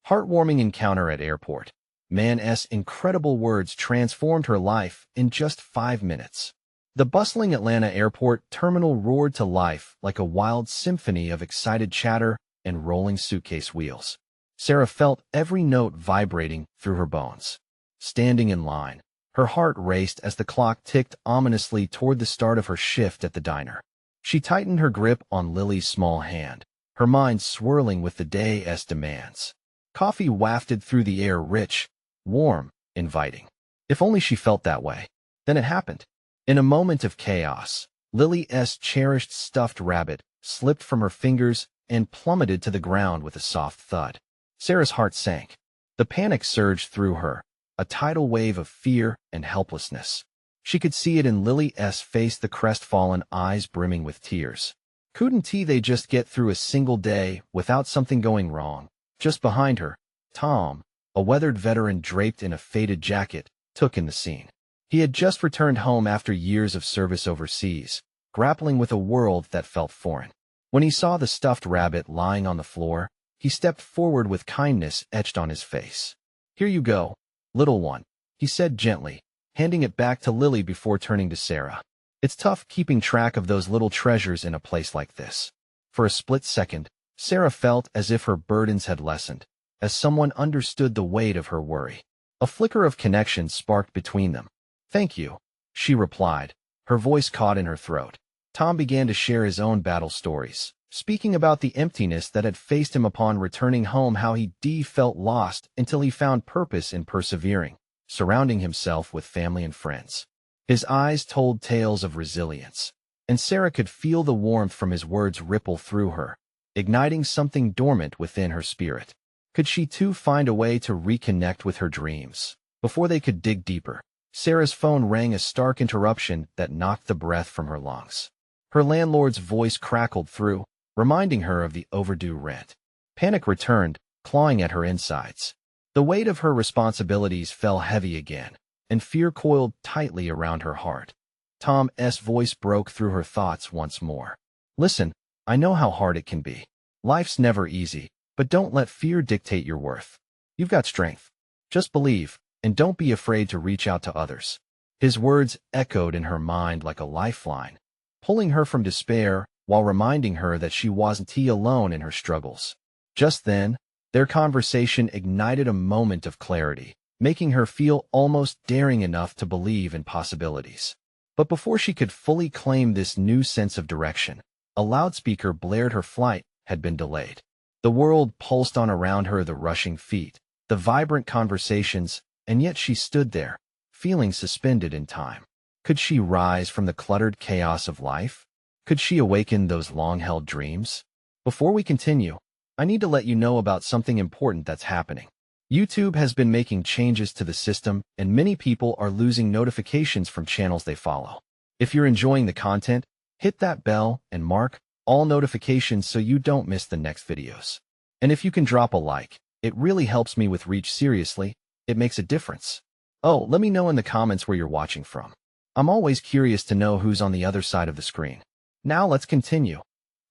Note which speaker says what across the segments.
Speaker 1: Heartwarming encounter at airport. Man's incredible words transformed her life in just 5 minutes. The bustling Atlanta airport terminal roared to life like a wild symphony of excited chatter and rolling suitcase wheels. Sarah felt every note vibrating through her bones. Standing in line, her heart raced as the clock ticked ominously toward the start of her shift at the diner. She tightened her grip on Lily's small hand, her mind swirling with the day's demands. Coffee wafted through the air, rich, warm, inviting. If only she felt that way. Then it happened. In a moment of chaos, Lily's cherished stuffed rabbit slipped from her fingers and plummeted to the ground with a soft thud. Sarah's heart sank. The panic surged through her, a tidal wave of fear and helplessness. She could see it in Lily's face, the crestfallen eyes brimming with tears. Couldn't they just get through a single day without something going wrong? Just behind her, Tom, a weathered veteran draped in a faded jacket, took in the scene. He had just returned home after years of service overseas, grappling with a world that felt foreign. When he saw the stuffed rabbit lying on the floor, he stepped forward with kindness etched on his face. "Here you go, little one," he said gently, handing it back to Lily before turning to Sarah. It's tough keeping track of those little treasures in a place like this. For a split second, Sarah felt as if her burdens had lessened, as someone understood the weight of her worry. A flicker of connection sparked between them. "Thank you," she replied, her voice caught in her throat. Tom began to share his own battle stories, speaking about the emptiness that had faced him upon returning home, how he felt lost until he found purpose in persevering, surrounding himself with family and friends. His eyes told tales of resilience, and Sarah could feel the warmth from his words ripple through her, igniting something dormant within her spirit. Could she too find a way to reconnect with her dreams? Before they could dig deeper, Sarah's phone rang, a stark interruption that knocked the breath from her lungs. Her landlord's voice crackled through, reminding her of the overdue rent. Panic returned, clawing at her insides. The weight of her responsibilities fell heavy again, and fear coiled tightly around her heart. Tom's voice broke through her thoughts once more. "Listen, I know how hard it can be. Life's never easy, but don't let fear dictate your worth. You've got strength. Just believe, and don't be afraid to reach out to others." His words echoed in her mind like a lifeline, pulling her from despair while reminding her that she wasn't alone in her struggles. Just then, their conversation ignited a moment of clarity, making her feel almost daring enough to believe in possibilities. But before she could fully claim this new sense of direction, a loudspeaker blared. Her flight had been delayed. The world pulsed on around her, the rushing feet, the vibrant conversations, and yet she stood there, feeling suspended in time. Could she rise from the cluttered chaos of life? Could she awaken those long-held dreams? Before we continue, I need to let you know about something important that's happening. YouTube has been making changes to the system, and many people are losing notifications from channels they follow. If you're enjoying the content, hit that bell and mark all notifications so you don't miss the next videos. And if you can drop a like, it really helps me with reach. Seriously, it makes a difference. Oh, let me know in the comments where you're watching from. I'm always curious to know who's on the other side of the screen. Now let's continue.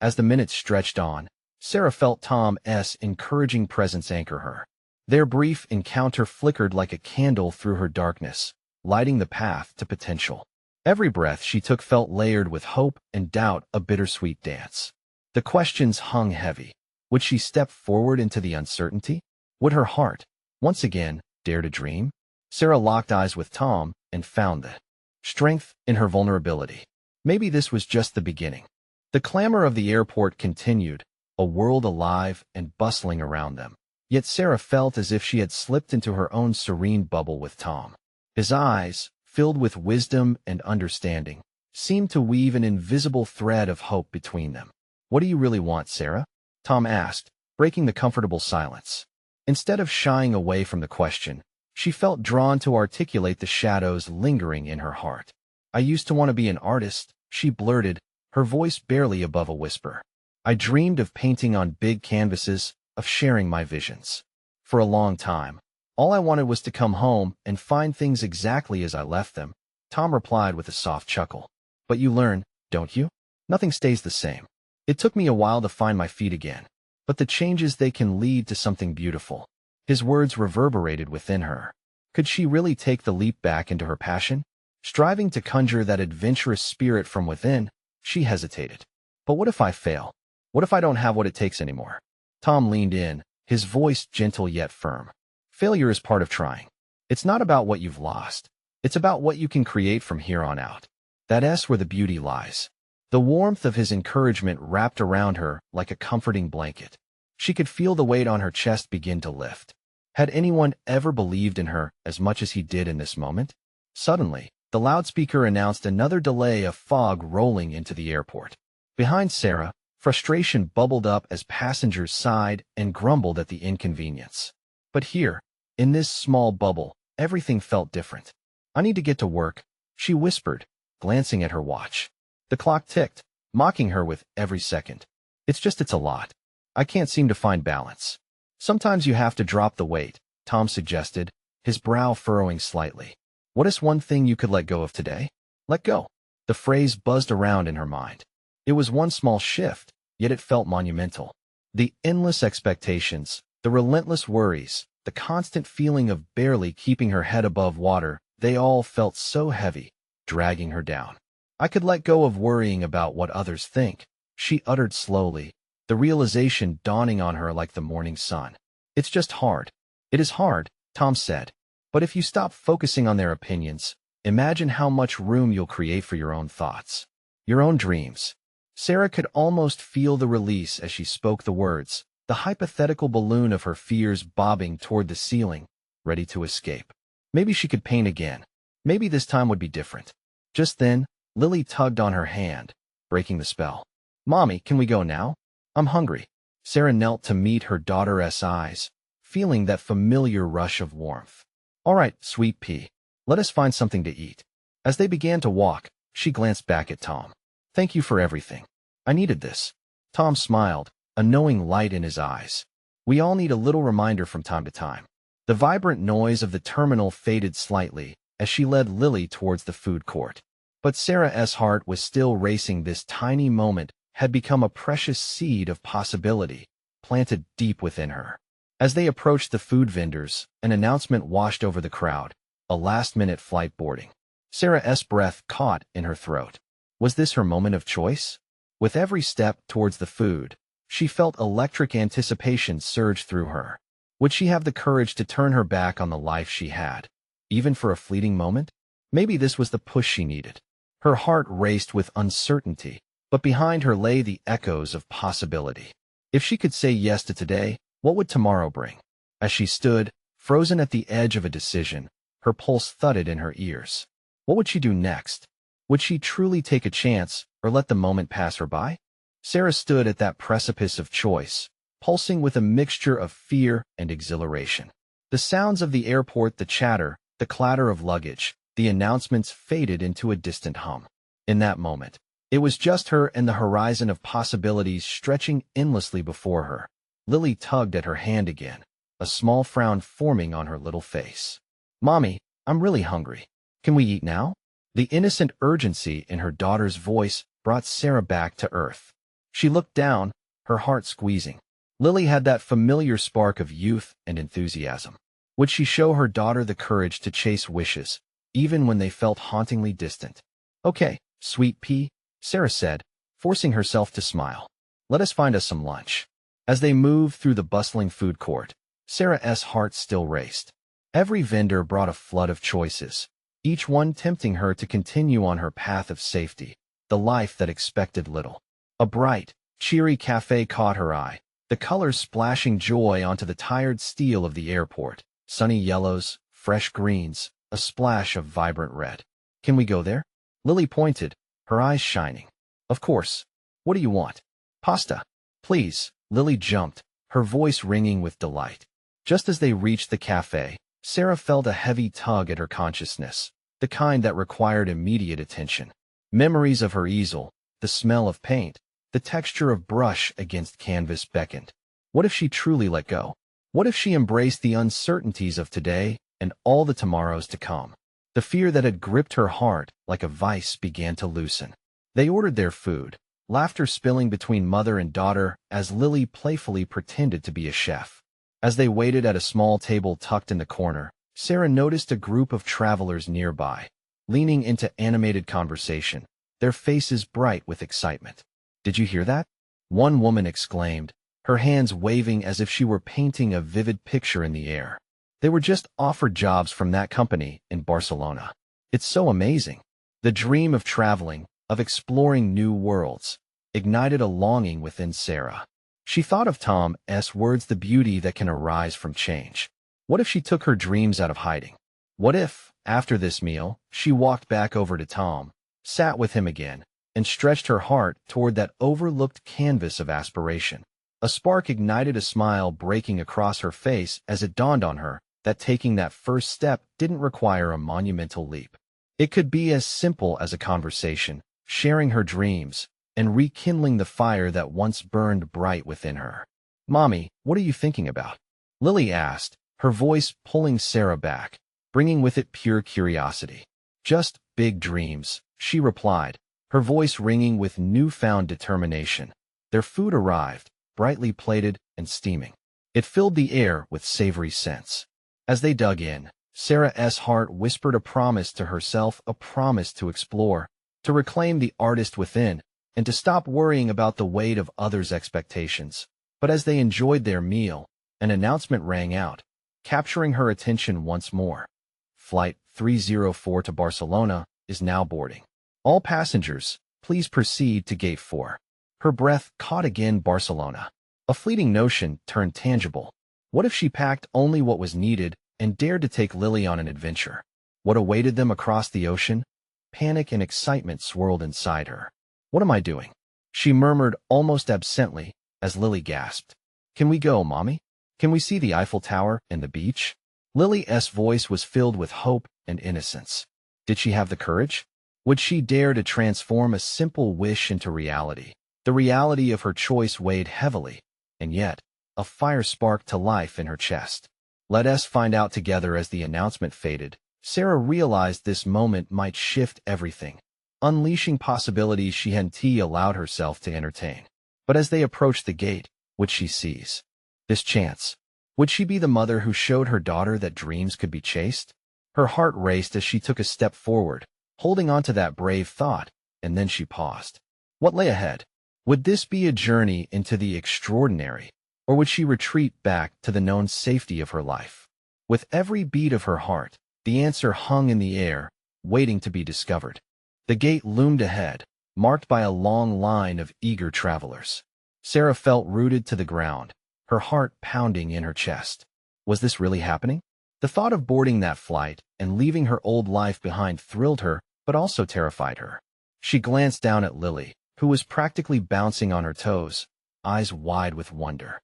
Speaker 1: As the minutes stretched on, Sarah felt Tom's encouraging presence anchor her. Their brief encounter flickered like a candle through her darkness, lighting the path to potential. Every breath she took felt layered with hope and doubt, a bittersweet dance. The questions hung heavy. Would she step forward into the uncertainty? Would her heart, once again, dare to dream? Sarah locked eyes with Tom and found the strength in her vulnerability. Maybe this was just the beginning. The clamor of the airport continued, a world alive and bustling around them. Yet Sarah felt as if she had slipped into her own serene bubble with Tom. His eyes, filled with wisdom and understanding, seemed to weave an invisible thread of hope between them. "What do you really want, Sarah?" Tom asked, breaking the comfortable silence. Instead of shying away from the question, she felt drawn to articulate the shadows lingering in her heart. "I used to want to be an artist," she blurted, her voice barely above a whisper. "I dreamed of painting on big canvases, of sharing my visions. For a long time, all I wanted was to come home and find things exactly as I left them," Tom replied with a soft chuckle. "But you learn, don't you? Nothing stays the same. It took me a while to find my feet again, but the changes, they can lead to something beautiful. His words reverberated within her. Could she really take the leap back into her passion? Striving to conjure that adventurous spirit from within, she hesitated. But what if I fail? What if I don't have what it takes anymore? Tom leaned in, his voice gentle yet firm. Failure is part of trying. It's not about what you've lost. It's about what you can create from here on out. That's where the beauty lies. The warmth of his encouragement wrapped around her like a comforting blanket. She could feel the weight on her chest begin to lift. Had anyone ever believed in her as much as he did in this moment? Suddenly, the loudspeaker announced another delay of fog rolling into the airport. Behind Sarah, frustration bubbled up as passengers sighed and grumbled at the inconvenience. But here, in this small bubble, everything felt different. I need to get to work, she whispered, glancing at her watch. The clock ticked, mocking her with every second. It's a lot. I can't seem to find balance. Sometimes you have to drop the weight, Tom suggested, his brow furrowing slightly. What is one thing you could let go of today? Let go. The phrase buzzed around in her mind. It was one small shift, yet it felt monumental. The endless expectations, the relentless worries, the constant feeling of barely keeping her head above water, they all felt so heavy, dragging her down. I could let go of worrying about what others think, she uttered slowly, the realization dawning on her like the morning sun. It's just hard. It is hard, Tom said. But if you stop focusing on their opinions, imagine how much room you'll create for your own thoughts, your own dreams. Sarah could almost feel the release as she spoke the words, the hypothetical balloon of her fears bobbing toward the ceiling, ready to escape. Maybe she could paint again. Maybe this time would be different. Just then, Lily tugged on her hand, breaking the spell. Mommy, can we go now? I'm hungry. Sarah knelt to meet her daughter's eyes, feeling that familiar rush of warmth. All right, sweet pea. Let us find something to eat. As they began to walk, she glanced back at Tom. Thank you for everything. I needed this. Tom smiled, a knowing light in his eyes. We all need a little reminder from time to time. The vibrant noise of the terminal faded slightly as she led Lily towards the food court. But Sarah's heart was still racing. This tiny moment had become a precious seed of possibility, planted deep within her. As they approached the food vendors, an announcement washed over the crowd, a last-minute flight boarding. Sarah's breath caught in her throat. Was this her moment of choice? With every step towards the food, she felt electric anticipation surge through her. Would she have the courage to turn her back on the life she had, even for a fleeting moment? Maybe this was the push she needed. Her heart raced with uncertainty, but behind her lay the echoes of possibility. If she could say yes to today, what would tomorrow bring? As she stood, frozen at the edge of a decision, her pulse thudded in her ears. What would she do next? Would she truly take a chance, or let the moment pass her by? Sarah stood at that precipice of choice, pulsing with a mixture of fear and exhilaration. The sounds of the airport, the chatter, the clatter of luggage, the announcements faded into a distant hum. In that moment, it was just her and the horizon of possibilities stretching endlessly before her. Lily tugged at her hand again, a small frown forming on her little face. Mommy, I'm really hungry. Can we eat now? The innocent urgency in her daughter's voice brought Sarah back to earth. She looked down, her heart squeezing. Lily had that familiar spark of youth and enthusiasm. Would she show her daughter the courage to chase wishes, even when they felt hauntingly distant? Okay, sweet pea, Sarah said, forcing herself to smile. Let us find us some lunch. As they moved through the bustling food court, Sarah's heart still raced. Every vendor brought a flood of choices, each one tempting her to continue on her path of safety, the life that expected little. A bright, cheery cafe caught her eye, the colors splashing joy onto the tired steel of the airport, sunny yellows, fresh greens, a splash of vibrant red. Can we go there? Lily pointed, her eyes shining. Of course. What do you want? Pasta. Please. Lily jumped, her voice ringing with delight. Just as they reached the cafe, Sarah felt a heavy tug at her consciousness, the kind that required immediate attention. Memories of her easel, the smell of paint, the texture of brush against canvas beckoned. What if she truly let go? What if she embraced the uncertainties of today and all the tomorrows to come? The fear that had gripped her heart like a vice began to loosen. They ordered their food, laughter spilling between mother and daughter as Lily playfully pretended to be a chef. As they waited at a small table tucked in the corner, Sarah noticed a group of travelers nearby, leaning into animated conversation, their faces bright with excitement. "Did you hear that?" one woman exclaimed, her hands waving as if she were painting a vivid picture in the air. "They were just offered jobs from that company in Barcelona. It's so amazing." The dream of traveling, of exploring new worlds, ignited a longing within Sarah. She thought of Tom's words, the beauty that can arise from change. What if she took her dreams out of hiding? What if, after this meal, she walked back over to Tom, sat with him again, and stretched her heart toward that overlooked canvas of aspiration? A spark ignited, a smile breaking across her face as it dawned on her that taking that first step didn't require a monumental leap. It could be as simple as a conversation, sharing her dreams, and rekindling the fire that once burned bright within her. "Mommy, what are you thinking about?" Lily asked, her voice pulling Sarah back, bringing with it pure curiosity. "Just big dreams," she replied, her voice ringing with newfound determination. Their food arrived, brightly plated and steaming. It filled the air with savory scents. As they dug in, Sarah's heart whispered a promise to herself, a promise to explore, to reclaim the artist within, and to stop worrying about the weight of others' expectations. But as they enjoyed their meal, an announcement rang out, capturing her attention once more. "Flight 304 to Barcelona is now boarding. All passengers, please proceed to Gate 4. Her breath caught again. Barcelona. A fleeting notion turned tangible. What if she packed only what was needed and dared to take Lily on an adventure? What awaited them across the ocean? Panic and excitement swirled inside her. "What am I doing?" she murmured almost absently as Lily gasped. "Can we go, Mommy? Can we see the Eiffel Tower and the beach?" Lily's voice was filled with hope and innocence. Did she have the courage? Would she dare to transform a simple wish into reality? The reality of her choice weighed heavily, and yet a fire sparked to life in her chest. Let us find out together. As the announcement faded, Sarah realized this moment might shift everything, unleashing possibilities she hadn't allowed herself to entertain. But as they approached the gate, would she seize this chance? Would she be the mother who showed her daughter that dreams could be chased? Her heart raced as she took a step forward, holding on to that brave thought, and then she paused. What lay ahead? Would this be a journey into the extraordinary, or would she retreat back to the known safety of her life? With every beat of her heart, the answer hung in the air, waiting to be discovered. The gate loomed ahead, marked by a long line of eager travelers. Sarah felt rooted to the ground, her heart pounding in her chest. Was this really happening? The thought of boarding that flight and leaving her old life behind thrilled her, but also terrified her. She glanced down at Lily, who was practically bouncing on her toes, eyes wide with wonder.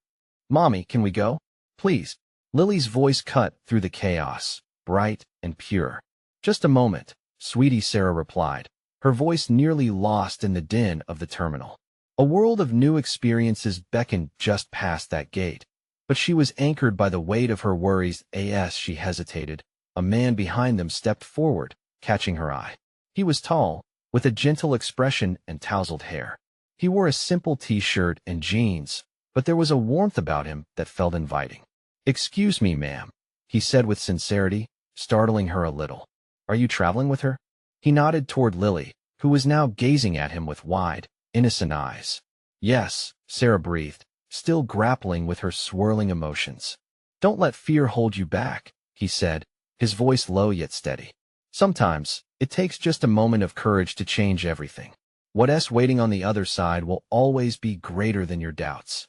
Speaker 1: "Mommy, can we go? Please." Lily's voice cut through the chaos, bright and pure. "Just a moment, sweetie," Sarah replied, her voice nearly lost in the din of the terminal. A world of new experiences beckoned just past that gate, but she was anchored by the weight of her worries. As she hesitated, a man behind them stepped forward, catching her eye. He was tall, with a gentle expression and tousled hair. He wore a simple t-shirt and jeans, but there was a warmth about him that felt inviting. "Excuse me, ma'am," he said with sincerity, startling her a little. "Are you traveling with her?" He nodded toward Lily, who was now gazing at him with wide, innocent eyes. "Yes," Sarah breathed, still grappling with her swirling emotions. "Don't let fear hold you back," he said, his voice low yet steady. "Sometimes, it takes just a moment of courage to change everything. What's waiting on the other side will always be greater than your doubts."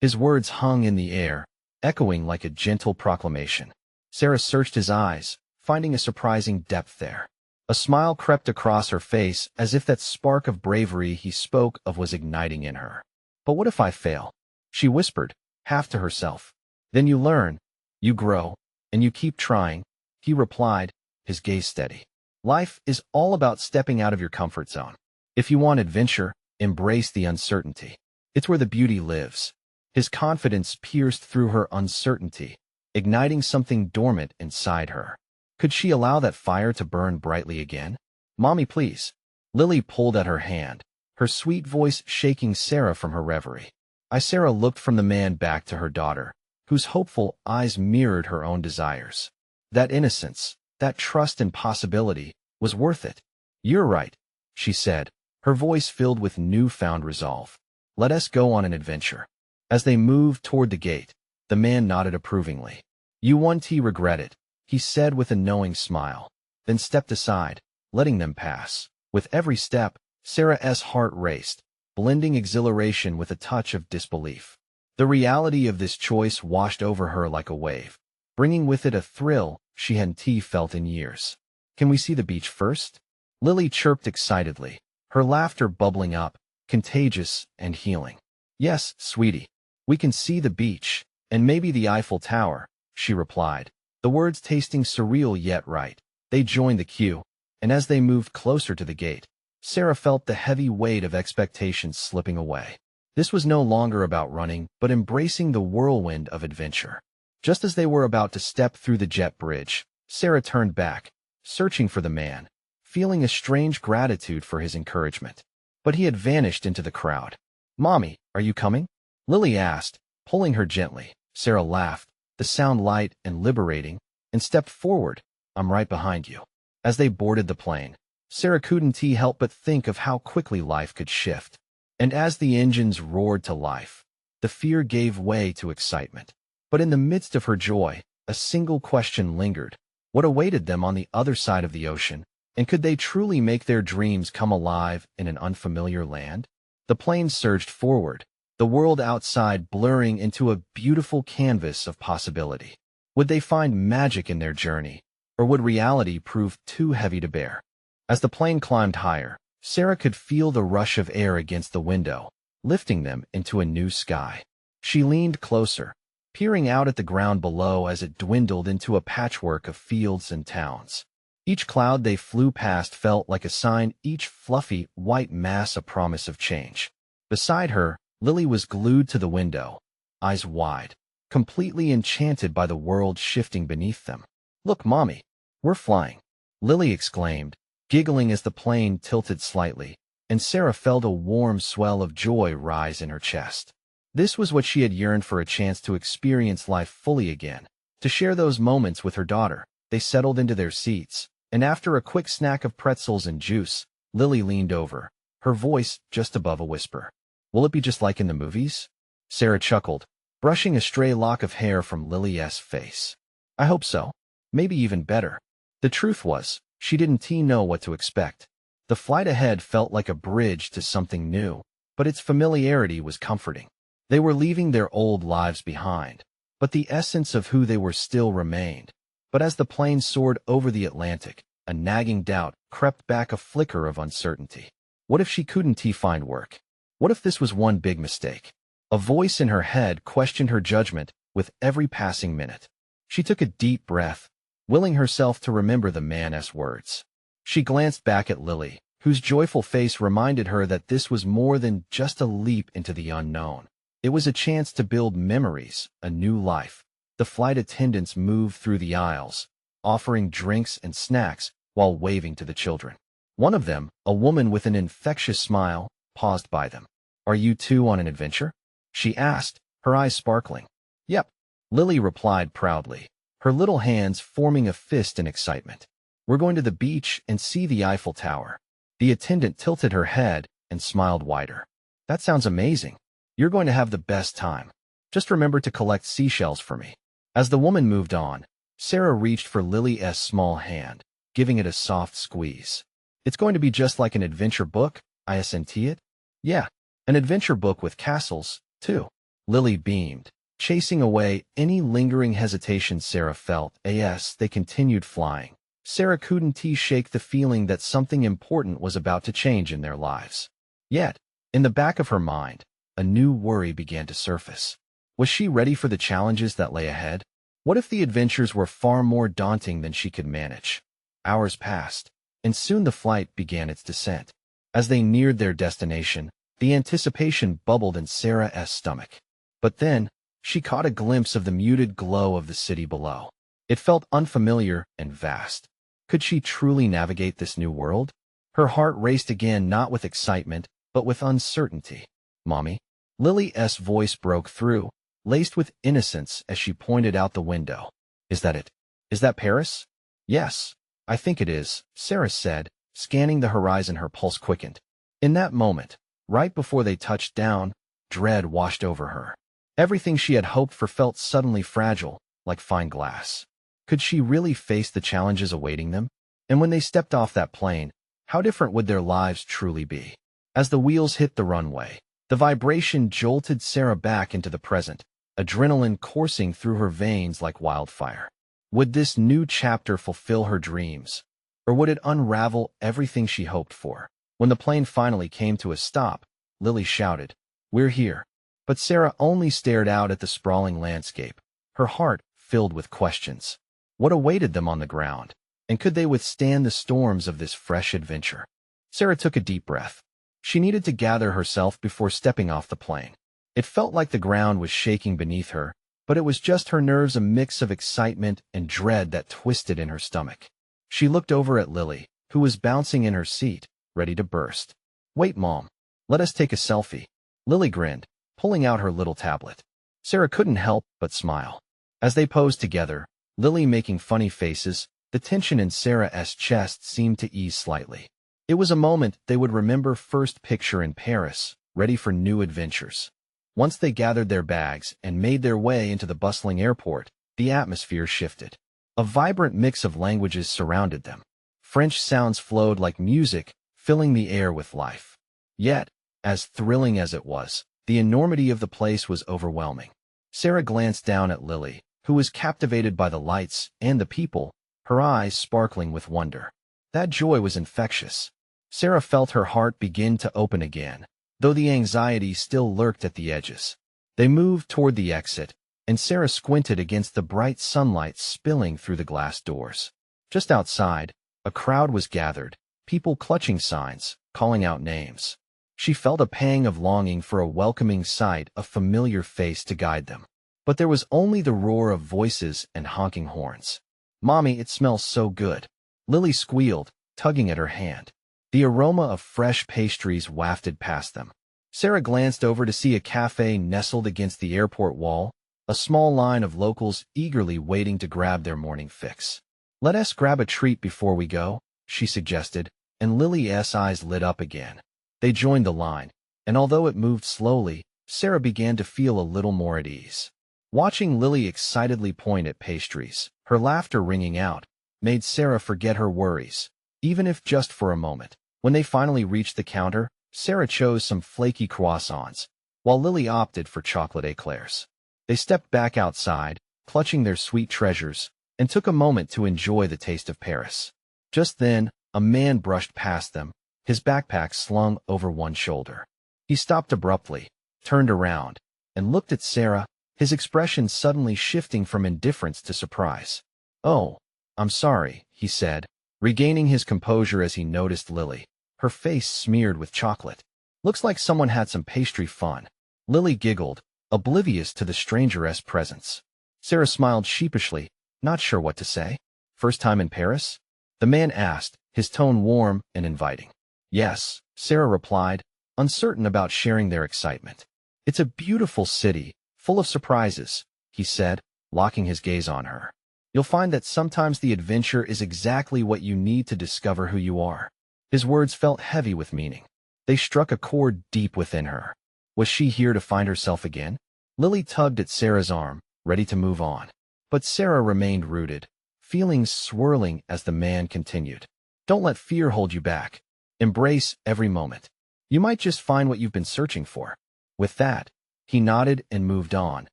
Speaker 1: His words hung in the air, echoing like a gentle proclamation. Sarah searched his eyes, finding a surprising depth there. A smile crept across her face as if that spark of bravery he spoke of was igniting in her. "But what if I fail?" she whispered, half to herself. "Then you learn, you grow, and you keep trying," he replied, his gaze steady. Life is all about stepping out of your comfort zone. If you want adventure, embrace the uncertainty. It's where the beauty lives. His confidence pierced through her uncertainty, igniting something dormant inside her. Could she allow that fire to burn brightly again? "Mommy, please." Lily pulled at her hand, her sweet voice shaking Sarah from her reverie. Sarah looked from the man back to her daughter, whose hopeful eyes mirrored her own desires. That innocence, that trust in possibility, was worth it. "You're right," she said, her voice filled with newfound resolve. "Let us go on an adventure." As they moved toward the gate, the man nodded approvingly. "You won't regret it," he said with a knowing smile, then stepped aside, letting them pass. With every step, Sarah's heart raced, blending exhilaration with a touch of disbelief. The reality of this choice washed over her like a wave, bringing with it a thrill she hadn't felt in years. "Can we see the beach first?" Lily chirped excitedly, her laughter bubbling up, contagious and healing. "Yes, sweetie. We can see the beach, and maybe the Eiffel Tower," she replied, the words tasting surreal yet right. They joined the queue, and as they moved closer to the gate, Sarah felt the heavy weight of expectations slipping away. This was no longer about running, but embracing the whirlwind of adventure. Just as they were about to step through the jet bridge, Sarah turned back, searching for the man, feeling a strange gratitude for his encouragement. But he had vanished into the crowd. "Mommy, are you coming?" Lily asked, pulling her gently. Sarah laughed, the sound light and liberating, and stepped forward. "I'm right behind you." As they boarded the plane, Sarah couldn't help but think of how quickly life could shift. And as the engines roared to life, the fear gave way to excitement. But in the midst of her joy, a single question lingered. What awaited them on the other side of the ocean, and could they truly make their dreams come alive in an unfamiliar land? The plane surged forward, the world outside blurring into a beautiful canvas of possibility. Would they find magic in their journey, or would reality prove too heavy to bear? As the plane climbed higher, Sarah could feel the rush of air against the window, lifting them into a new sky. She leaned closer, peering out at the ground below as it dwindled into a patchwork of fields and towns. Each cloud they flew past felt like a sign, each fluffy, white mass a promise of change. Beside her, Lily was glued to the window, eyes wide, completely enchanted by the world shifting beneath them. "Look, Mommy, we're flying," Lily exclaimed, giggling as the plane tilted slightly, and Sarah felt a warm swell of joy rise in her chest. This was what she had yearned for, a chance to experience life fully again, to share those moments with her daughter. They settled into their seats, and after a quick snack of pretzels and juice, Lily leaned over, her voice just above a whisper. "Will it be just like in the movies?" Sarah chuckled, brushing a stray lock of hair from Lily's face. "I hope so. Maybe even better." The truth was, she didn't know what to expect. The flight ahead felt like a bridge to something new, but its familiarity was comforting. They were leaving their old lives behind, but the essence of who they were still remained. But as the plane soared over the Atlantic, a nagging doubt crept back, a flicker of uncertainty. What if she couldn't find work? What if this was one big mistake? A voice in her head questioned her judgment with every passing minute. She took a deep breath, willing herself to remember the man's words. She glanced back at Lily, whose joyful face reminded her that this was more than just a leap into the unknown. It was a chance to build memories, a new life. The flight attendants moved through the aisles, offering drinks and snacks while waving to the children. One of them, a woman with an infectious smile, paused by them. "Are you two on an adventure?" she asked, her eyes sparkling. "Yep," Lily replied proudly, her little hands forming a fist in excitement. "We're going to the beach and see the Eiffel Tower." The attendant tilted her head and smiled wider. "That sounds amazing. You're going to have the best time. Just remember to collect seashells for me." As the woman moved on, Sarah reached for Lily's small hand, giving it a soft squeeze. "It's going to be just like an adventure book, isn't it?" "Yeah, an adventure book with castles, too." Lily beamed, chasing away any lingering hesitation Sarah felt. As they continued flying, Sarah couldn't shake the feeling that something important was about to change in their lives. Yet, in the back of her mind, a new worry began to surface. Was she ready for the challenges that lay ahead? What if the adventures were far more daunting than she could manage? Hours passed, and soon the flight began its descent. As they neared their destination, the anticipation bubbled in Sarah's stomach. But then, she caught a glimpse of the muted glow of the city below. It felt unfamiliar and vast. Could she truly navigate this new world? Her heart raced again, not with excitement, but with uncertainty. "Mommy?" Lily's voice broke through, laced with innocence as she pointed out the window. Is that it? Is that Paris? Yes, I think it is, Sarah said, scanning the horizon. Her pulse quickened. In that moment, right before they touched down, dread washed over her. Everything she had hoped for felt suddenly fragile, like fine glass. Could she really face the challenges awaiting them? And when they stepped off that plane, how different would their lives truly be? As the wheels hit the runway, the vibration jolted Sarah back into the present, adrenaline coursing through her veins like wildfire. Would this new chapter fulfill her dreams? Or would it unravel everything she hoped for? When the plane finally came to a stop, Lily shouted, "We're here." But Sarah only stared out at the sprawling landscape, her heart filled with questions. What awaited them on the ground? And could they withstand the storms of this fresh adventure? Sarah took a deep breath. She needed to gather herself before stepping off the plane. It felt like the ground was shaking beneath her, but it was just her nerves, a mix of excitement and dread that twisted in her stomach. She looked over at Lily, who was bouncing in her seat, ready to burst. "Wait, Mom. Let us take a selfie." Lily grinned, pulling out her little tablet. Sarah couldn't help but smile. As they posed together, Lily making funny faces, the tension in Sarah's chest seemed to ease slightly. It was a moment they would remember. First picture in Paris, ready for new adventures. Once they gathered their bags and made their way into the bustling airport, the atmosphere shifted. A vibrant mix of languages surrounded them. French sounds flowed like music, filling the air with life. Yet, as thrilling as it was, the enormity of the place was overwhelming. Sarah glanced down at Lily, who was captivated by the lights and the people, her eyes sparkling with wonder. That joy was infectious. Sarah felt her heart begin to open again, though the anxiety still lurked at the edges. They moved toward the exit, and Sarah squinted against the bright sunlight spilling through the glass doors. Just outside, a crowd was gathered, people clutching signs, calling out names. She felt a pang of longing for a welcoming sight, a familiar face to guide them. But there was only the roar of voices and honking horns. "Mommy, it smells so good," Lily squealed, tugging at her hand. The aroma of fresh pastries wafted past them. Sarah glanced over to see a cafe nestled against the airport wall, a small line of locals eagerly waiting to grab their morning fix. "Let us grab a treat before we go," she suggested, and Lily's eyes lit up again. They joined the line, and although it moved slowly, Sarah began to feel a little more at ease. Watching Lily excitedly point at pastries, her laughter ringing out, made Sarah forget her worries, even if just for a moment. When they finally reached the counter, Sarah chose some flaky croissants, while Lily opted for chocolate eclairs. They stepped back outside, clutching their sweet treasures, and took a moment to enjoy the taste of Paris. Just then, a man brushed past them, his backpack slung over one shoulder. He stopped abruptly, turned around, and looked at Sarah, his expression suddenly shifting from indifference to surprise. "Oh, I'm sorry," he said, regaining his composure as he noticed Lily, her face smeared with chocolate. "Looks like someone had some pastry fun." Lily giggled, oblivious to the stranger's presence. Sarah smiled sheepishly, not sure what to say. "First time in Paris?" the man asked, his tone warm and inviting. "Yes," Sarah replied, uncertain about sharing their excitement. "It's a beautiful city, full of surprises," he said, locking his gaze on her. "You'll find that sometimes the adventure is exactly what you need to discover who you are." His words felt heavy with meaning. They struck a chord deep within her. Was she here to find herself again? Lily tugged at Sarah's arm, ready to move on. But Sarah remained rooted, feelings swirling as the man continued. "Don't let fear hold you back. Embrace every moment. You might just find what you've been searching for." With that, he nodded and moved on,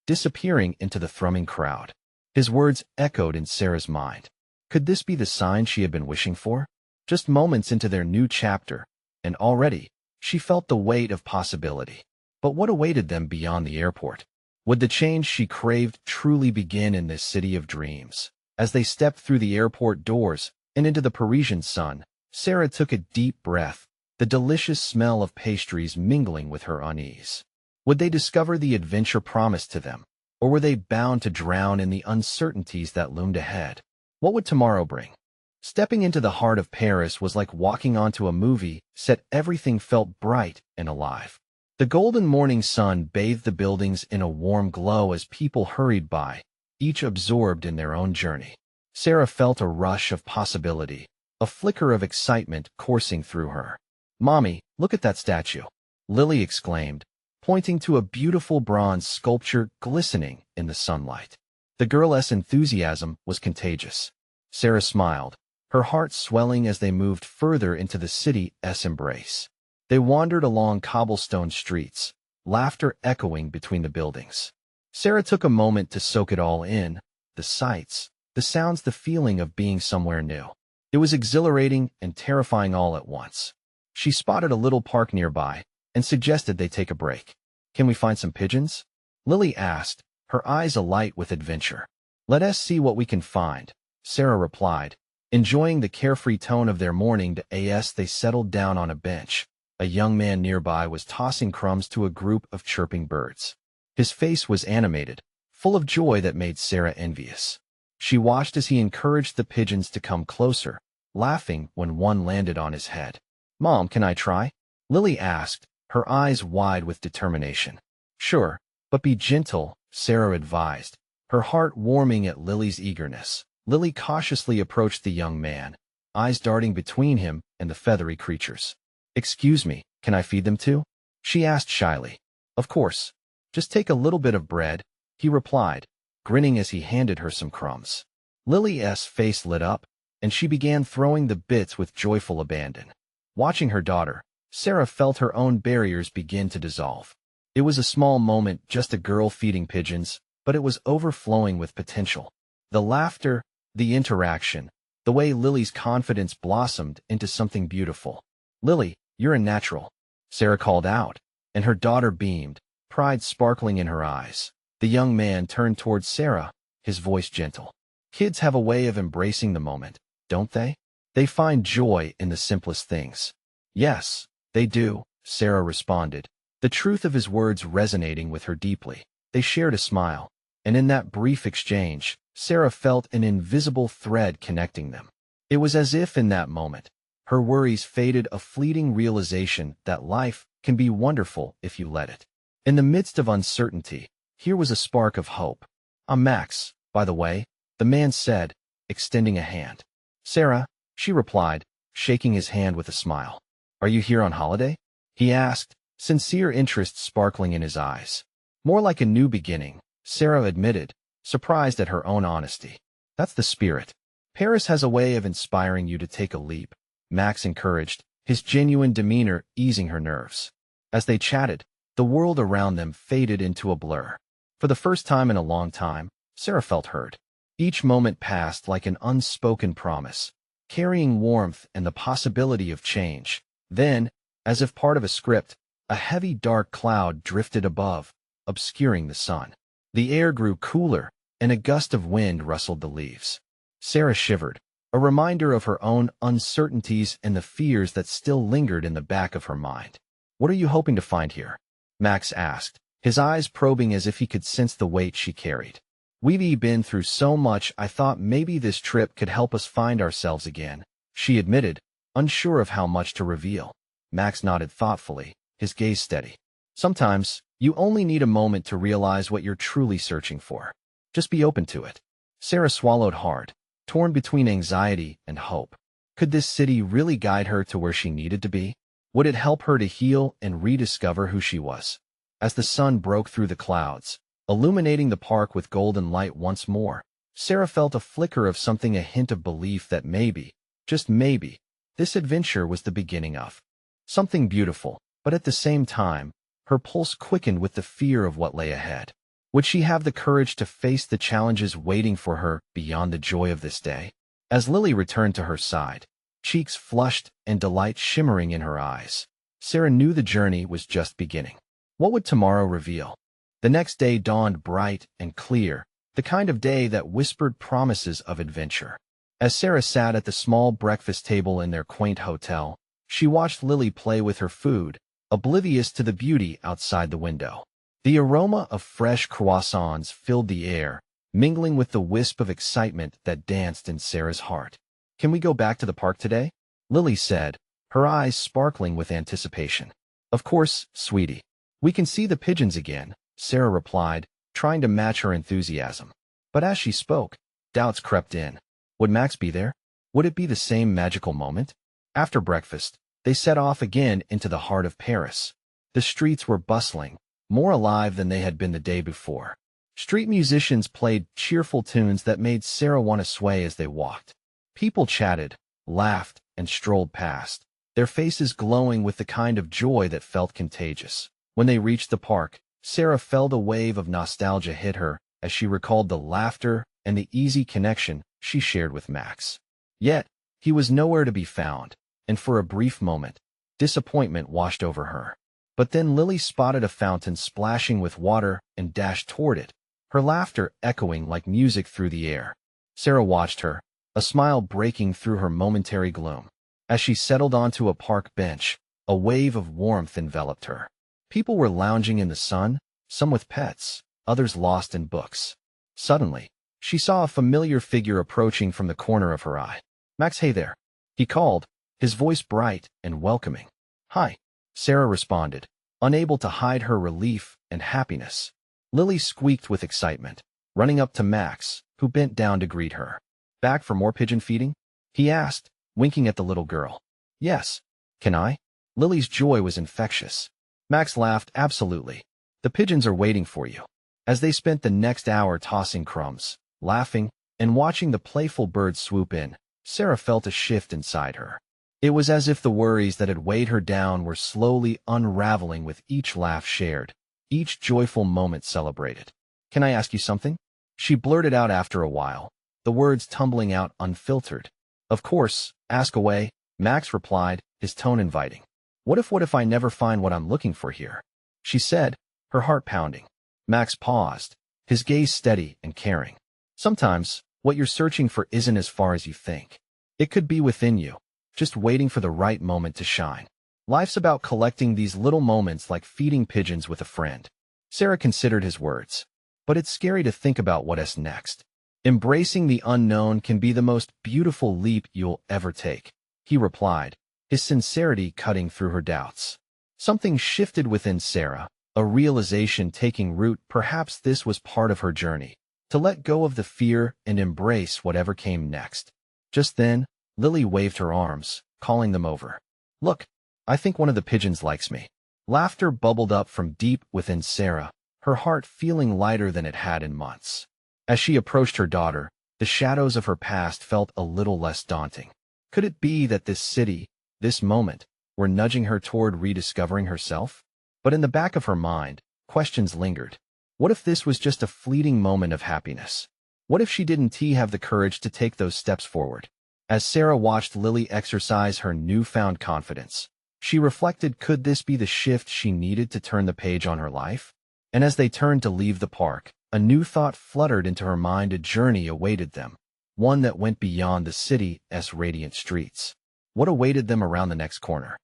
Speaker 1: disappearing into the thrumming crowd. His words echoed in Sarah's mind. Could this be the sign she had been wishing for? Just moments into their new chapter, and already, she felt the weight of possibility. But what awaited them beyond the airport? Would the change she craved truly begin in this city of dreams? As they stepped through the airport doors and into the Parisian sun, Sarah took a deep breath, the delicious smell of pastries mingling with her unease. Would they discover the adventure promised to them, or were they bound to drown in the uncertainties that loomed ahead? What would tomorrow bring? Stepping into the heart of Paris was like walking onto a movie set. Everything felt bright and alive. The golden morning sun bathed the buildings in a warm glow as people hurried by, each absorbed in their own journey. Sarah felt a rush of possibility, a flicker of excitement coursing through her. "Mommy, look at that statue," Lily exclaimed, pointing to a beautiful bronze sculpture glistening in the sunlight. The girl's enthusiasm was contagious. Sarah smiled, her heart swelling as they moved further into the city's embrace. They wandered along cobblestone streets, laughter echoing between the buildings. Sarah took a moment to soak it all in, the sights, the sounds, the feeling of being somewhere new. It was exhilarating and terrifying all at once. She spotted a little park nearby and suggested they take a break. "Can we find some pigeons?" Lily asked, her eyes alight with adventure. "Let us see what we can find," Sarah replied, enjoying the carefree tone of their morning. As they settled down on a bench, a young man nearby was tossing crumbs to a group of chirping birds. His face was animated, full of joy that made Sarah envious. She watched as he encouraged the pigeons to come closer, laughing when one landed on his head. "Mom, can I try?" Lily asked, her eyes wide with determination. "Sure, but be gentle," Sarah advised, her heart warming at Lily's eagerness. Lily cautiously approached the young man, eyes darting between him and the feathery creatures. "Excuse me, can I feed them too?" she asked shyly. "Of course. Just take a little bit of bread," he replied, grinning as he handed her some crumbs. Lily's face lit up, and she began throwing the bits with joyful abandon. Watching her daughter, Sarah felt her own barriers begin to dissolve. It was a small moment, just a girl feeding pigeons, but it was overflowing with potential. The laughter, the interaction, the way Lily's confidence blossomed into something beautiful. "Lily, you're a natural," Sarah called out, and her daughter beamed, pride sparkling in her eyes. The young man turned towards Sarah, his voice gentle. "Kids have a way of embracing the moment, don't they? They find joy in the simplest things." "Yes, they do," Sarah responded, the truth of his words resonating with her deeply. They shared a smile, and in that brief exchange, Sarah felt an invisible thread connecting them. It was as if in that moment, her worries faded, a fleeting realization that life can be wonderful if you let it. In the midst of uncertainty, here was a spark of hope. "I'm Max, by the way," the man said, extending a hand. "Sarah," she replied, shaking his hand with a smile. "Are you here on holiday?" he asked, sincere interest sparkling in his eyes. "More like a new beginning," Sarah admitted, surprised at her own honesty. "That's the spirit. Paris has a way of inspiring you to take a leap," Max encouraged, his genuine demeanor easing her nerves. As they chatted, the world around them faded into a blur. For the first time in a long time, Sarah felt heard. Each moment passed like an unspoken promise, carrying warmth and the possibility of change. Then, as if part of a script, a heavy dark cloud drifted above, obscuring the sun. The air grew cooler, and a gust of wind rustled the leaves. Sarah shivered, a reminder of her own uncertainties and the fears that still lingered in the back of her mind. "What are you hoping to find here?" Max asked, his eyes probing as if he could sense the weight she carried. "We've been through so much, I thought maybe this trip could help us find ourselves again," she admitted, unsure of how much to reveal. Max nodded thoughtfully, his gaze steady. "Sometimes, you only need a moment to realize what you're truly searching for. Just be open to it." Sarah swallowed hard, torn between anxiety and hope. Could this city really guide her to where she needed to be? Would it help her to heal and rediscover who she was? As the sun broke through the clouds, illuminating the park with golden light once more, Sarah felt a flicker of something, a hint of belief that maybe, just maybe, this adventure was the beginning of something beautiful. But at the same time, her pulse quickened with the fear of what lay ahead. Would she have the courage to face the challenges waiting for her beyond the joy of this day? As Lily returned to her side, cheeks flushed and delight shimmering in her eyes, Sarah knew the journey was just beginning. What would tomorrow reveal? The next day dawned bright and clear, the kind of day that whispered promises of adventure. As Sarah sat at the small breakfast table in their quaint hotel, she watched Lily play with her food, oblivious to the beauty outside the window. The aroma of fresh croissants filled the air, mingling with the wisp of excitement that danced in Sarah's heart. "Can we go back to the park today?" Lily said, her eyes sparkling with anticipation. "Of course, sweetie." We can see the pigeons again, Sarah replied, trying to match her enthusiasm. But as she spoke, doubts crept in. Would Max be there? Would it be the same magical moment? After breakfast, they set off again into the heart of Paris. The streets were bustling, more alive than they had been the day before. Street musicians played cheerful tunes that made Sarah want to sway as they walked. People chatted, laughed, and strolled past, their faces glowing with the kind of joy that felt contagious. When they reached the park, Sarah felt a wave of nostalgia hit her as she recalled the laughter and the easy connection she shared with Max. Yet, he was nowhere to be found, and for a brief moment, disappointment washed over her. But then Lily spotted a fountain splashing with water and dashed toward it, her laughter echoing like music through the air. Sarah watched her, a smile breaking through her momentary gloom. As she settled onto a park bench, a wave of warmth enveloped her. People were lounging in the sun, some with pets, others lost in books. Suddenly, she saw a familiar figure approaching from the corner of her eye. "Max, hey there," he called, his voice bright and welcoming. "Hi," Sarah responded, unable to hide her relief and happiness. Lily squeaked with excitement, running up to Max, who bent down to greet her. "Back for more pigeon feeding?" he asked, winking at the little girl. "Yes. Can I?" Lily's joy was infectious. Max laughed. "Absolutely. The pigeons are waiting for you." As they spent the next hour tossing crumbs, laughing, and watching the playful birds swoop in, Sarah felt a shift inside her. It was as if the worries that had weighed her down were slowly unraveling with each laugh shared, each joyful moment celebrated. "Can I ask you something?" she blurted out after a while, the words tumbling out unfiltered. "Of course, ask away," Max replied, his tone inviting. What if I never find what I'm looking for here?" she said, her heart pounding. Max paused, his gaze steady and caring. "Sometimes, what you're searching for isn't as far as you think. It could be within you, just waiting for the right moment to shine. Life's about collecting these little moments like feeding pigeons with a friend." Sarah considered his words. "But it's scary to think about what's next. Embracing the unknown can be the most beautiful leap you'll ever take," he replied, his sincerity cutting through her doubts. Something shifted within Sarah, a realization taking root. Perhaps this was part of her journey, to let go of the fear and embrace whatever came next. Just then, Lily waved her arms, calling them over. "Look, I think one of the pigeons likes me." Laughter bubbled up from deep within Sarah, her heart feeling lighter than it had in months. As she approached her daughter, the shadows of her past felt a little less daunting. Could it be that this city, this moment, were nudging her toward rediscovering herself? But in the back of her mind, questions lingered. What if this was just a fleeting moment of happiness? What if she didn't have the courage to take those steps forward? As Sarah watched Lily exercise her newfound confidence, she reflected, could this be the shift she needed to turn the page on her life? And as they turned to leave the park, a new thought fluttered into her mind. A journey awaited them, one that went beyond the city's radiant streets. What awaited them around the next corner?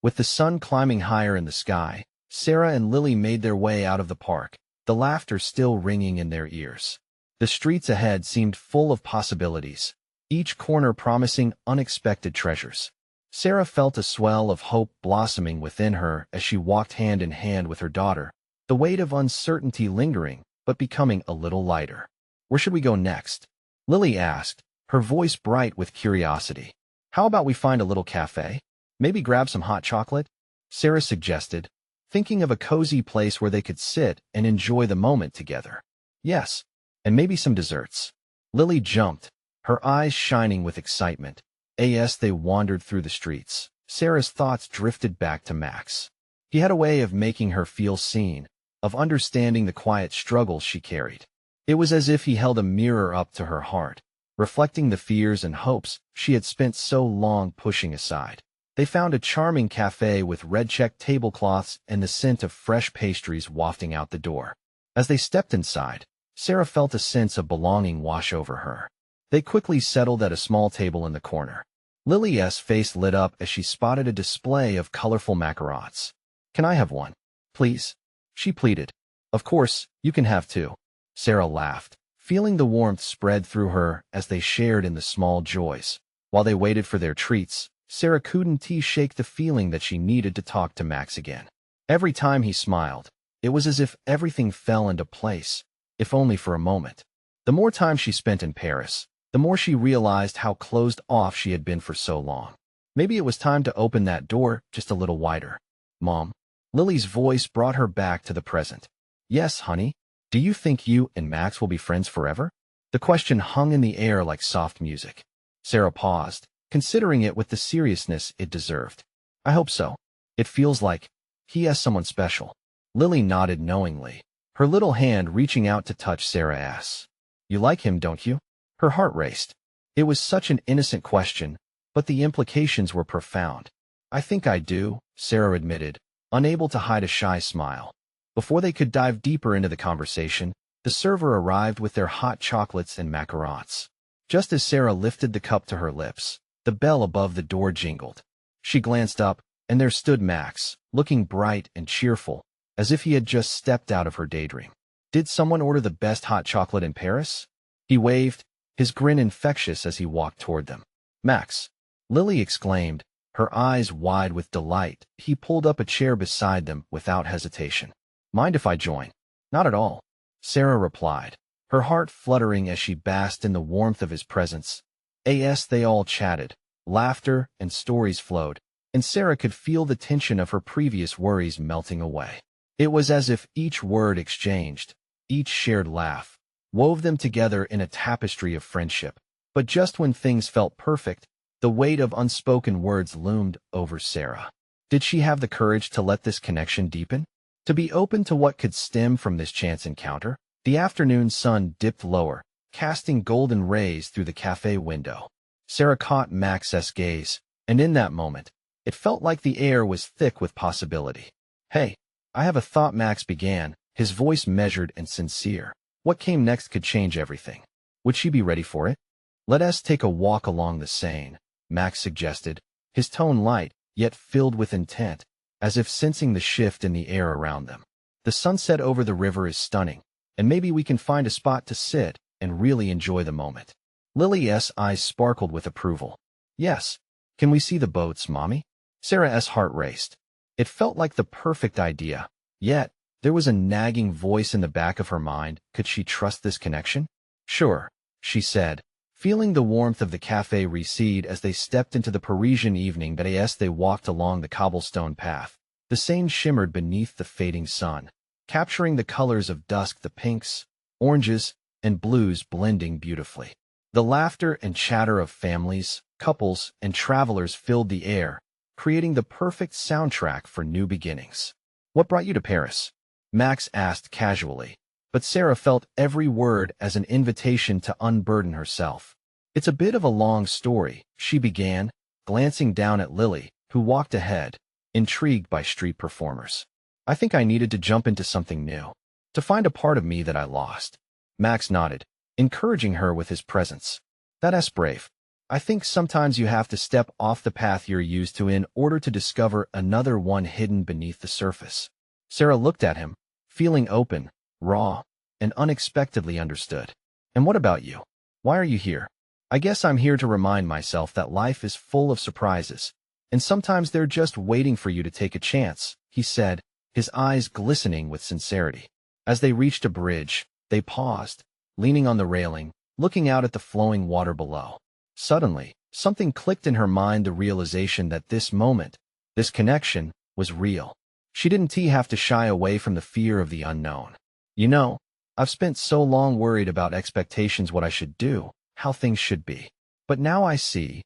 Speaker 1: With the sun climbing higher in the sky, Sarah and Lily made their way out of the park, the laughter still ringing in their ears. The streets ahead seemed full of possibilities, each corner promising unexpected treasures. Sarah felt a swell of hope blossoming within her as she walked hand in hand with her daughter, the weight of uncertainty lingering, but becoming a little lighter. "Where should we go next?" Lily asked, her voice bright with curiosity. "How about we find a little cafe? Maybe grab some hot chocolate?" Sarah suggested, thinking of a cozy place where they could sit and enjoy the moment together. "Yes, and maybe some desserts." Lily jumped, her eyes shining with excitement. As they wandered through the streets, Sarah's thoughts drifted back to Max. He had a way of making her feel seen, of understanding the quiet struggles she carried. It was as if he held a mirror up to her heart, reflecting the fears and hopes she had spent so long pushing aside. They found a charming cafe with red-checked tablecloths and the scent of fresh pastries wafting out the door. As they stepped inside, Sarah felt a sense of belonging wash over her. They quickly settled at a small table in the corner. Lily's face lit up as she spotted a display of colorful macarons. "Can I have one, please?" she pleaded. "Of course, you can have two." Sarah laughed, feeling the warmth spread through her as they shared in the small joys. While they waited for their treats, Sarah couldn't shake the feeling that she needed to talk to Max again. Every time he smiled, it was as if everything fell into place, if only for a moment. The more time she spent in Paris, the more she realized how closed off she had been for so long. Maybe it was time to open that door just a little wider. Mom. Lily's voice brought her back to the present. Yes, honey. Do you think you and Max will be friends forever? The question hung in the air like soft music. Sarah paused, considering it with the seriousness it deserved. I hope so. It feels like he has someone special. Lily nodded knowingly, her little hand reaching out to touch Sarah's. You like him, don't you? Her heart raced. It was such an innocent question, but the implications were profound. I think I do, Sarah admitted, unable to hide a shy smile. Before they could dive deeper into the conversation, the server arrived with their hot chocolates and macarons. Just as Sarah lifted the cup to her lips, the bell above the door jingled. She glanced up, and there stood Max, looking bright and cheerful, as if he had just stepped out of her daydream. Did someone order the best hot chocolate in Paris? He waved, his grin infectious as he walked toward them. Max! Lily exclaimed, her eyes wide with delight. He pulled up a chair beside them without hesitation. Mind if I join? Not at all, Sarah replied, her heart fluttering as she basked in the warmth of his presence. They all chatted. Laughter and stories flowed, and Sarah could feel the tension of her previous worries melting away. It was as if each word exchanged, each shared laugh, wove them together in a tapestry of friendship. But just when things felt perfect, the weight of unspoken words loomed over Sarah. Did she have the courage to let this connection deepen? To be open to what could stem from this chance encounter? The afternoon sun dipped lower, casting golden rays through the cafe window. Sarah caught Max's gaze, and in that moment, it felt like the air was thick with possibility. Hey, I have a thought, Max began, his voice measured and sincere. What came next could change everything. Would she be ready for it? Let us take a walk along the Seine, Max suggested, his tone light, yet filled with intent, as if sensing the shift in the air around them. The sunset over the river is stunning, and maybe we can find a spot to sit and really enjoy the moment. Lily's eyes sparkled with approval. Yes. Can we see the boats, Mommy? Sarah's heart raced. It felt like the perfect idea. Yet, there was a nagging voice in the back of her mind. Could she trust this connection? Sure, she said, feeling the warmth of the cafe recede as they stepped into the Parisian evening. But as they walked along the cobblestone path, the Seine shimmered beneath the fading sun, capturing the colors of dusk, the pinks, oranges, and blues blending beautifully. The laughter and chatter of families, couples, and travelers filled the air, creating the perfect soundtrack for new beginnings. What brought you to Paris? Max asked casually, but Sarah felt every word as an invitation to unburden herself. It's a bit of a long story, she began, glancing down at Lily, who walked ahead, intrigued by street performers. I think I needed to jump into something new, to find a part of me that I lost. Max nodded, encouraging her with his presence. That's brave. I think sometimes you have to step off the path you're used to in order to discover another one hidden beneath the surface. Sarah looked at him, feeling open, raw, and unexpectedly understood. And what about you? Why are you here? I guess I'm here to remind myself that life is full of surprises, and sometimes they're just waiting for you to take a chance, he said, his eyes glistening with sincerity. As they reached a bridge, they paused, leaning on the railing, looking out at the flowing water below. Suddenly, something clicked in her mind, the realization that this moment, this connection, was real. She didn't have to shy away from the fear of the unknown. You know, I've spent so long worried about expectations, what I should do, how things should be. But now I see.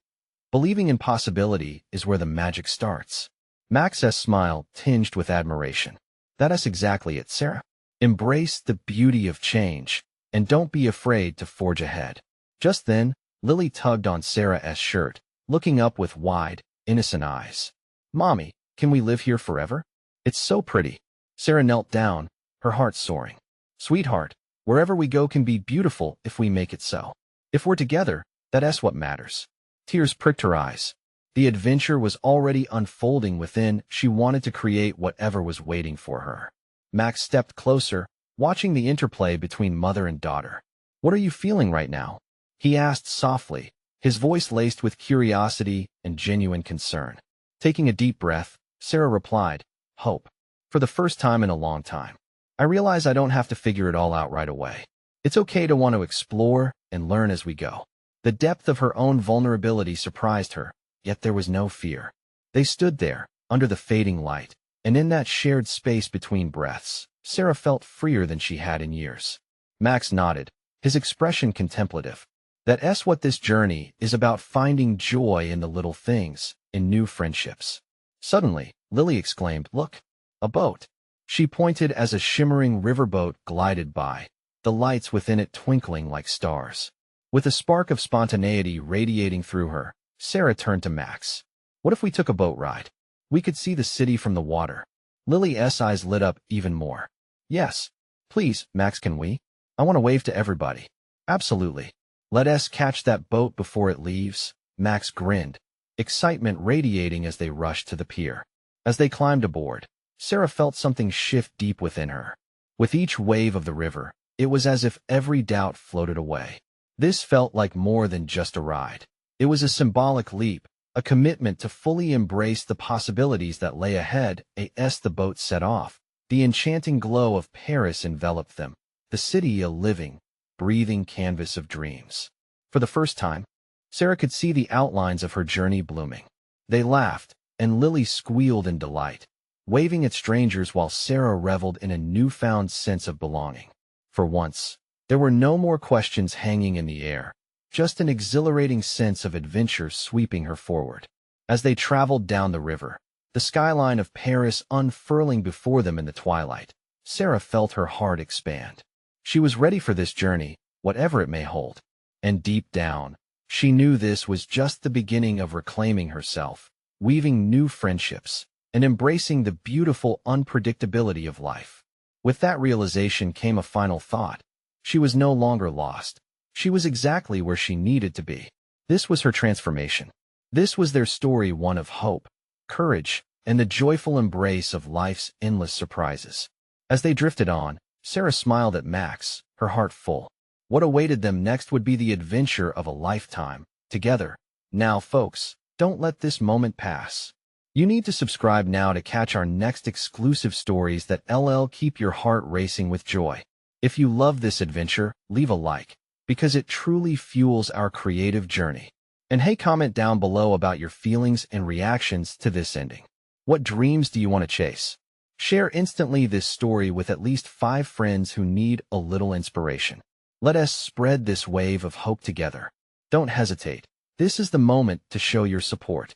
Speaker 1: Believing in possibility is where the magic starts. Max's smile tinged with admiration. That's exactly it, Sarah. Embrace the beauty of change, and don't be afraid to forge ahead. Just then, Lily tugged on Sarah's shirt, looking up with wide, innocent eyes. Mommy, can we live here forever? It's so pretty. Sarah knelt down, her heart soaring. Sweetheart, wherever we go can be beautiful if we make it so. If we're together, that's what matters. Tears pricked her eyes. The adventure was already unfolding within. She wanted to create whatever was waiting for her. Max stepped closer, watching the interplay between mother and daughter. What are you feeling right now? He asked softly, his voice laced with curiosity and genuine concern. Taking a deep breath, Sarah replied, hope. For the first time in a long time, I realize I don't have to figure it all out right away. It's okay to want to explore and learn as we go. The depth of her own vulnerability surprised her, yet there was no fear. They stood there, under the fading light, and in that shared space between breaths, Sarah felt freer than she had in years. Max nodded, his expression contemplative. That's what this journey is about, finding joy in the little things, in new friendships. Suddenly, Lily exclaimed, "Look, a boat." She pointed as a shimmering riverboat glided by, the lights within it twinkling like stars. With a spark of spontaneity radiating through her, Sarah turned to Max. "What if we took a boat ride? We could see the city from the water." Lily's eyes lit up even more. "Yes. Please, Max, can we? I want to wave to everybody." "Absolutely. Let us catch that boat before it leaves." Max grinned, excitement radiating as they rushed to the pier. As they climbed aboard, Sarah felt something shift deep within her. With each wave of the river, it was as if every doubt floated away. This felt like more than just a ride. It was a symbolic leap, a commitment to fully embrace the possibilities that lay ahead. As the boat set off, the enchanting glow of Paris enveloped them, the city a living, breathing canvas of dreams. For the first time, Sarah could see the outlines of her journey blooming. They laughed, and Lily squealed in delight, waving at strangers while Sarah reveled in a newfound sense of belonging. For once, there were no more questions hanging in the air, just an exhilarating sense of adventure sweeping her forward. As they traveled down the river, the skyline of Paris unfurling before them in the twilight, Sarah felt her heart expand. She was ready for this journey, whatever it may hold. And deep down, she knew this was just the beginning of reclaiming herself, weaving new friendships, and embracing the beautiful unpredictability of life. With that realization came a final thought. She was no longer lost. She was exactly where she needed to be. This was her transformation. This was their story, one of hope, courage, and the joyful embrace of life's endless surprises. As they drifted on, Sarah smiled at Max, her heart full. What awaited them next would be the adventure of a lifetime, together. Now, folks, don't let this moment pass. You need to subscribe now to catch our next exclusive stories that keep your heart racing with joy. If you love this adventure, leave a like, because it truly fuels our creative journey. And hey, comment down below about your feelings and reactions to this ending. What dreams do you want to chase? Share instantly this story with at least 5 friends who need a little inspiration. Let us spread this wave of hope together. Don't hesitate. This is the moment to show your support.